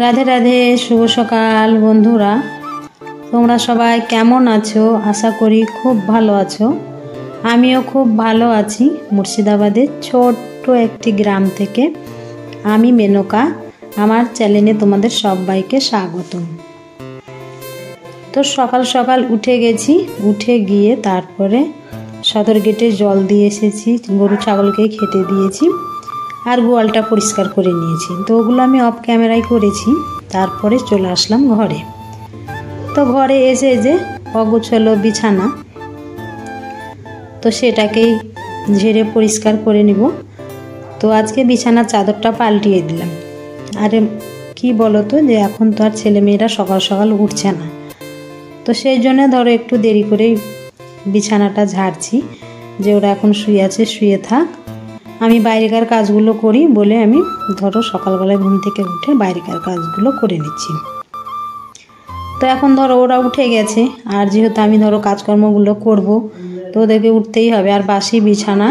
রাধে রাধে, শুভ সকাল বন্ধুরা। তোমরা সবাই কেমন আছো? আশা করি খুব ভালো আছো। আমিও খুব ভালো আছি। মুর্শিদাবাদের ছোট্ট একটি গ্রাম থেকে আমি মেনকা। আমার চ্যানেলে তোমাদের সবাইকে স্বাগতম। তো সকাল সকাল উঠে গেছি, উঠে গিয়ে তারপরে সদর গেটে জল দিয়ে এসেছি, গরু ছাগলকে খেতে দিয়েছি আর গোয়ালটা পরিষ্কার করে নিয়েছি। তো ওগুলো আমি অফ ক্যামেরায় করেছি। তারপরে চলে আসলাম ঘরে। তো ঘরে এসে যে অগোছালো বিছানা, তো সেটাকেই ঝেড়ে পরিষ্কার করে নিব। তো আজকে বিছানার চাদরটা পাল্টিয়ে দিলাম। আরে কি বলো তো, যে এখন তো আর ছেলেমেয়েরা সকাল সকাল উঠছে না, তো সেই জন্য ধরো একটু দেরি করেই বিছানাটা ঝাড়ছি, যে ওরা এখন শুয়ে আছে, শুয়ে থাক, আমি বাইরেকার কাজগুলো করি বলে আমি ধরো সকালবেলায় ঘুম থেকে উঠে বাইরেকার কাজগুলো করে নিচ্ছি। তো এখন ধরো ওরা উঠে গেছে, আর যেহেতু আমি ধরো কাজকর্মগুলো করব, তো ওদেরকে উঠতেই হবে। আর বাসি বিছানা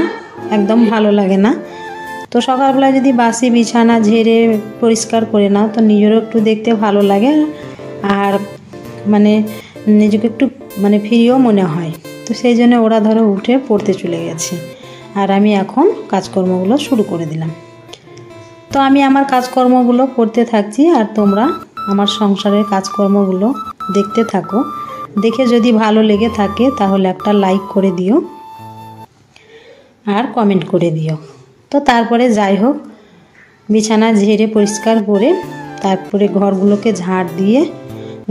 একদম ভালো লাগে না। তো সকালবেলা যদি বাসি বিছানা ঝেড়ে পরিষ্কার করে নাও, তো নিজেরও একটু দেখতে ভালো লাগে, আর মানে নিজেকে একটু ফ্রিও মনে হয়। তো সেই জন্য ওরা ধরো উঠে পড়তে চলে গেছে, আর আমি এখন কাজকর্মগুলো শুরু করে দিলাম। তো আমি আমার কাজকর্মগুলো করতে থাকছি, আর তোমরা আমার সংসারের কাজকর্মগুলো দেখতে থাকো। দেখে যদি ভালো লেগে থাকে তাহলে একটা লাইক করে দিও আর কমেন্ট করে দিও। তো তারপরে যাই হোক, বিছানা ঝেড়ে পরিষ্কার করে তারপরে ঘরগুলোকে ঝাড় দিয়ে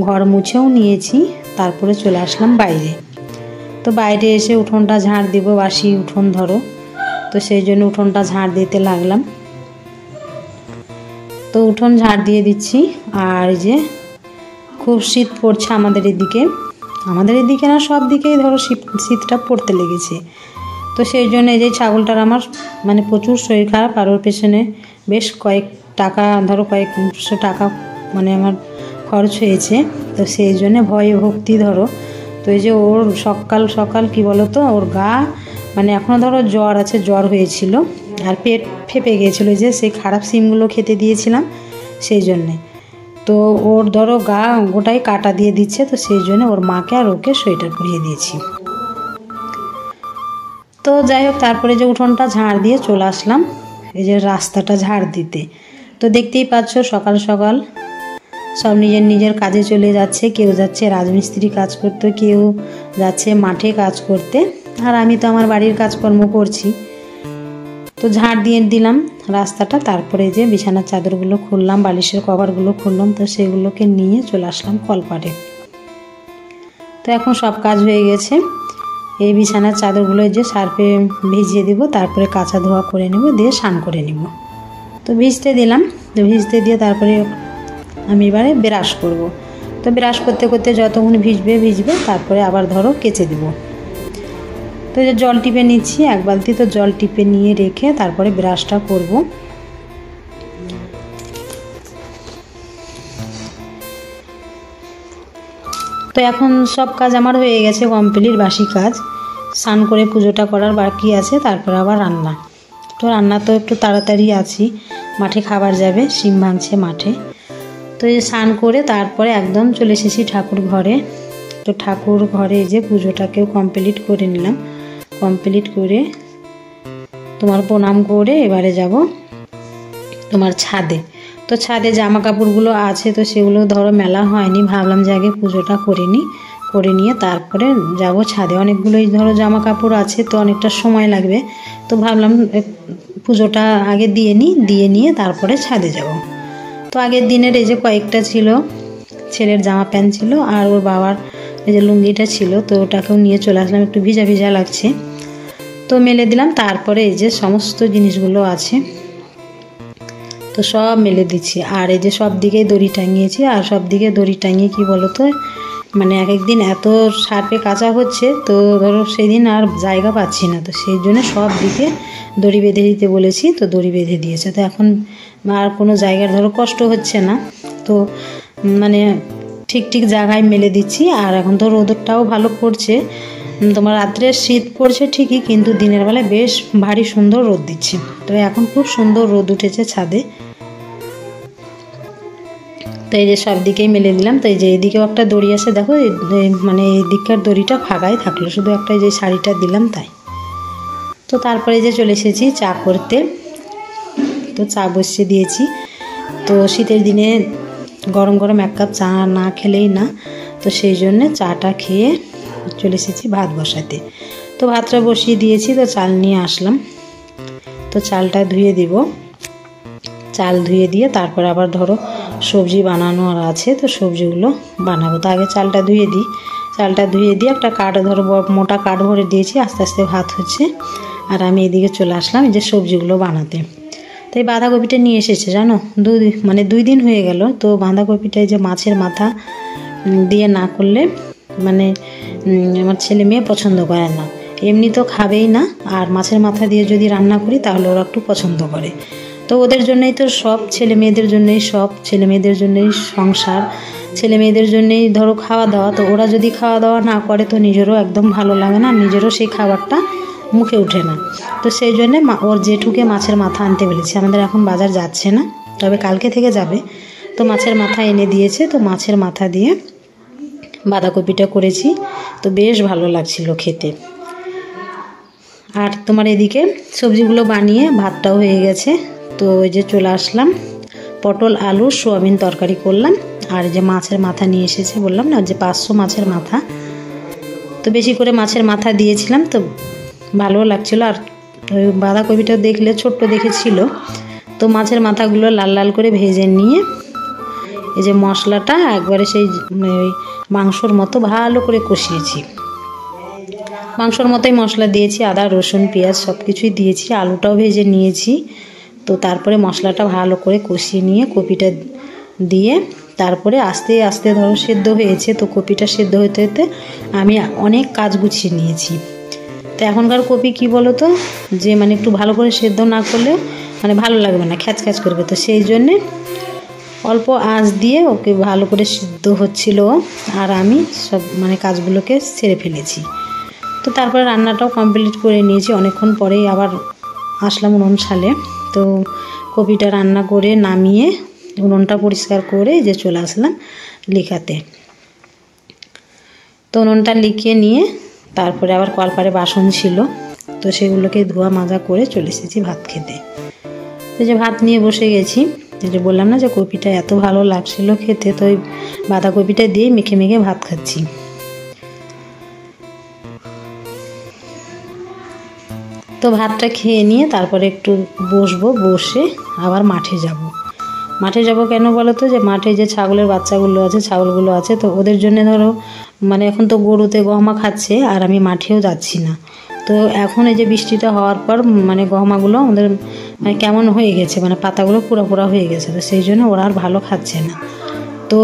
ঘর মুছেও নিয়েছি। তারপরে চলে আসলাম বাইরে। তো বাইরে এসে উঠোনটা ঝাড় দিব, বাসি উঠোন ধরো, তো সেই জন্য উঠোনটা ঝাড় দিতে লাগলাম। তো উঠোন ঝাড় দিয়ে দিচ্ছি। আর যে খুব শীত পড়ছে আমাদের এদিকে না, সব দিকেই ধরো শীতটা পড়তে লেগেছে। তো সেই জন্য এই যে ছাগলটার আমার প্রচুর শরীর খারাপ, আর ওর পেছনে বেশ কয়েকশো টাকা আমার খরচ হয়েছে। তো সেই জন্য ভয়ে ভক্তি ধরো, তো এই যে ওর সকাল সকাল কি বলো তো, ওর গা এখনও ধরো জ্বর আছে, জ্বর হয়েছিল, আর পেট ফেপে গিয়েছিলো, যে সেই খারাপ সিমগুলো খেতে দিয়েছিলাম সেই জন্যে। তো ওর ধরো গা গোটাই কাটা দিয়ে দিচ্ছে, তো সেই জন্য ওর মাকে আর ওকে সোয়েটার পরিয়ে দিয়েছি। তো যাই হোক, তারপরে যে উঠোনটা ঝাড় দিয়ে চলে আসলাম এই যে রাস্তাটা ঝাড় দিতে। তো দেখতেই পাচ্ছ সকাল সকাল সব নিজের নিজের কাজে চলে যাচ্ছে। কেউ যাচ্ছে রাজমিস্ত্রি কাজ করতে, কেউ যাচ্ছে মাঠে কাজ করতে, আর আমি তো আমার বাড়ির কাজকর্ম করছি। তো ঝাড় দিয়ে দিলাম রাস্তাটা। তারপরে যে বিছানার চাদরগুলো খুললাম, বালিশের কভারগুলো খুললাম, তো সেগুলোকে নিয়ে চলে আসলাম কলপাড়ে। তো এখন সব কাজ হয়ে গেছে। এই বিছানার চাদরগুলো যে সার্ফে ভিজিয়ে দিব, তারপরে কাঁচা ধোয়া করে নেব, দিয়ে স্নান করে নেব। তো ভিজতে দিলাম। তো ভিজতে দিয়ে তারপরে আমি এবারে ব্রাশ করব। তো ব্রাশ করতে করতে যতক্ষণ ভিজবে, তারপরে আবার ধরো কেচে দেব। তো যে জল টিপে নিচ্ছি, এক বালতি তো জল টিপে নিয়ে রেখে তারপরে ব্রাশটা করব। তো এখন সব কাজ আমার হয়ে গেছে কমপ্লিট, বাসি কাজ। স্নান করে পুজোটা করার বাকি আছে, তারপরে আবার রান্না। তো রান্না তো একটু তাড়াতাড়ি আছি, মাঠে খাবার যাবে, সিম ভাঙছে মাঠে। তো এই স্নান করে তারপরে একদম চলে এসেছি ঠাকুর ঘরে। তো ঠাকুর ঘরে যে পুজোটাকেও কমপ্লিট করে নিলাম। কমপ্লিট করে তোমার প্রণাম করে এবারে যাব তোমার ছাদে। তো ছাদে জামা কাপড়গুলো আছে, তো সেগুলো ধরো মেলা হয়নি, ভাবলাম যে আগে পুজোটা করে নিয়ে তারপরে যাব ছাদে। অনেকগুলোই ধরো জামা কাপড় আছে, তো অনেকটা সময় লাগবে, তো ভাবলাম পুজোটা আগে দিয়ে নিয়ে তারপরে ছাদে যাব। তো আগের দিনের এই যে কয়েকটা ছিল, ছেলের জামা প্যান্ট ছিল, আর ওর বাবার এই যে লুঙ্গিটা ছিল, তো ওটাকেও নিয়ে চলে আসলাম। একটু ভিজা ভিজা লাগছে, তো মেলে দিলাম। তারপরে এই যে সমস্ত জিনিসগুলো আছে, তো সব মেলে দিচ্ছি। আর এই যে সব দিকেই দড়ি টাঙিয়েছি, আর সব দিকে দড়ি টাঙিয়ে কি বলো তো, এক একদিন এত সার্ফে কাচা হচ্ছে, তো ধরো সেদিন আর জায়গা পাচ্ছি না, তো সেই জন্য সব দিকে দড়ি বেঁধে দিতে বলেছি, তো দড়ি বেঁধে দিয়েছে। তো এখন আর কোনো জায়গার ধরো কষ্ট হচ্ছে না, তো ঠিক জায়গায় মেলে দিচ্ছি। আর এখন তো রোদটাও ভালো পড়ছে, তোমার রাত্রে শীত পড়ছে ঠিকই, কিন্তু দিনের বেলায় বেশ ভারী সুন্দর রোদ দিচ্ছে। তো এখন খুব সুন্দর রোদ উঠেছে ছাদে। তো এই যে সব দিকেই মেলে দিলাম। তো এই যে এইদিকেও একটা দড়ি আছে, দেখো মানে এই দিককার দড়িটা ফাঁকাই থাকলো, শুধু একটা যে শাড়িটা দিলাম তাই। তো তারপরে যে চলে এসেছি চা করতে। তো চা বসিয়ে দিয়েছি। তো শীতের দিনে গরম গরম এক কাপ চা না খেলেই না, তো সেই জন্যে চাটা খেয়ে চলে এসেছি ভাত বসাতে। তো ভাতটা বসিয়ে দিয়েছি, তো চাল নিয়ে আসলাম। তো চালটা ধুয়ে দিব, চাল ধুয়ে দিয়ে তারপর আবার ধরো সবজি বানানোর আছে, তো সবজিগুলো বানাবো। তো আগে চালটা ধুয়ে দিই, চালটা ধুয়ে দিয়ে একটা কাঠ ধরো মোটা কাঠ ভরে দিয়েছি, আস্তে আস্তে ভাত হচ্ছে। আর আমি এদিকে চলে আসলাম এই যে সবজিগুলো বানাতে। তো এই বাঁধাকপিটা নিয়ে এসেছে জানো, 2 দিন হয়ে গেল। তো বাঁধাকপিটা যে মাছের মাথা দিয়ে না করলে মানে আমার ছেলে মেয়ে পছন্দ করে না, এমনি তো খাবেই না, আর মাছের মাথা দিয়ে যদি রান্না করি তাহলে ওরা একটু পছন্দ করে। তো ওদের জন্যই তো সব, ছেলে মেয়েদের জন্যই সব, ছেলে মেয়েদের জন্যই সংসার, ছেলে মেয়েদের জন্যই ধরো খাওয়া দাওয়া। তো ওরা যদি খাওয়া দাওয়া না করে তো নিজেরও একদম ভালো লাগে না, নিজেরও সেই খাবারটা মুখে ওঠে না। তো সেই জন্যে ওর জেঠুকে মাছের মাথা আনতে বলেছি। আমাদের এখন বাজার যাচ্ছে না, তবে কালকে থেকে যাবে। তো মাছের মাথা এনে দিয়েছে, তো মাছের মাথা দিয়ে বাঁধাকপিটা করেছি, তো বেশ ভালো লাগছিল খেতে। আর তোমার এদিকে সবজিগুলো বানিয়ে ভাতটাও হয়ে গেছে। তো ওই যে চলে আসলাম, পটল আলু সোয়াবিন তরকারি করলাম। আর যে মাছের মাথা নিয়ে এসেছে বললাম না, যে 500 মাছের মাথা, তো বেশি করে মাছের মাথা দিয়েছিলাম, তো ভালো লাগছিলো। আর ওই বাঁধাকপিটা দেখলে ছোট্ট দেখেছিল, তো মাছের মাথাগুলো লাল লাল করে ভেজে নিয়ে এই যে মশলাটা একবারে সেই ওই মাংসর মতো ভালো করে কষিয়েছি। মাংসর মতোই মশলা দিয়েছি, আদা রসুন পেঁয়াজ সব কিছুই দিয়েছি, আলুটাও ভেজে নিয়েছি। তো তারপরে মশলাটা ভালো করে কষিয়ে নিয়ে কপিটা দিয়ে তারপরে আস্তে আস্তে ধরো সেদ্ধ হয়েছে। তো কপিটা সেদ্ধ হতে হতে আমি অনেক কাজ গুছিয়ে নিয়েছি। তো এখনকার কপি কি বলো তো, যে মানে একটু ভালো করে সেদ্ধ না করলে মানে ভালো লাগবে না, খ্যাচ খ্যাচ করবে। তো সেই জন্যে অল্প আঁচ দিয়ে ওকে ভালো করে সিদ্ধ হচ্ছিল, আর আমি সব মানে কাজগুলোকে সেরে ফেলেছি। তো তারপরে রান্নাটাও কমপ্লিট করে নিয়েছি। অনেকক্ষণ পরেই আবার আসলাম উনুন সালে। তো কপিটা রান্না করে নামিয়ে উনুনটা পরিষ্কার করে যে চলে আসলাম লিখাতে। তো উনুনটা লিখিয়ে নিয়ে তারপরে আবার কলপারে বাসন ছিল, তো সেগুলোকে ধোয়া মাজা করে চলে এসেছি ভাত খেতে। তো যে ভাত নিয়ে বসে গেছি, যে বললাম না যে কপিটা এত ভালো লাগছিল খেতে, তো ওই বাঁধাকপিটা দিয়েই মেখে মেখে ভাত খাচ্ছি। তো ভাতটা খেয়ে নিয়ে তারপরে একটু বসবো, বসে আবার মাঠে যাব। মাঠে যাব কেন বলো তো, যে মাঠে যে ছাগলের বাচ্চাগুলো আছে, ছাগলগুলো আছে, তো ওদের জন্য ধরো মানে এখন তো গরুতে গহমা খাচ্ছে, আর আমি মাঠেও যাচ্ছি না। তো এখন এই যে বৃষ্টিটা হওয়ার পর মানে গহমাগুলো আমাদের মানে কেমন হয়ে গেছে, মানে পাতাগুলো পুরো পুরো হয়ে গেছে। তো সেই জন্য ওরা আর ভালো খাচ্ছে না। তো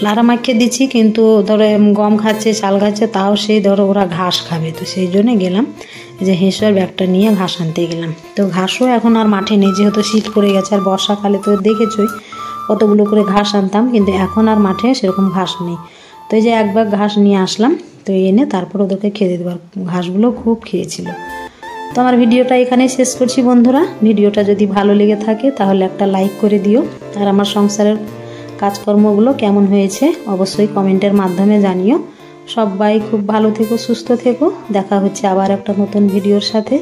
লাড়া মাখিয়ে দিচ্ছি, কিন্তু ধরো গম খাচ্ছে, চাল খাচ্ছে, তাও সেই ধরো ওরা ঘাস খাবে। তো সেই জন্যে গেলাম যে হেঁসুয়ার ব্যাগটা নিয়ে ঘাস আনতে গেলাম। তো ঘাসও এখন আর মাঠে নেই, যেহেতু শীত পড়ে গেছে। আর বর্ষাকালে তো দেখেছই কতগুলো করে ঘাস আনতাম, কিন্তু এখন আর মাঠে সেরকম ঘাস নেই। তো এই যে এক ব্যাগ ঘাস নিয়ে আসলাম, তো এনে তারপর ওদেরকে খেতে দেবো। ঘাসগুলো খুব খেয়েছিল। তো আমার ভিডিওটা এখানেই শেষ করছি বন্ধুরা। ভিডিওটা যদি ভালো লেগে থাকে তাহলে একটা লাইক করে দিও, আর আমার সংসারের কাজকর্মগুলো কেমন হয়েছে অবশ্যই কমেন্টের মাধ্যমে জানিও। সবাই খুব ভালো থেকো, সুস্থ থেকো। দেখা হচ্ছে আবার একটা নতুন ভিডিওর সাথে।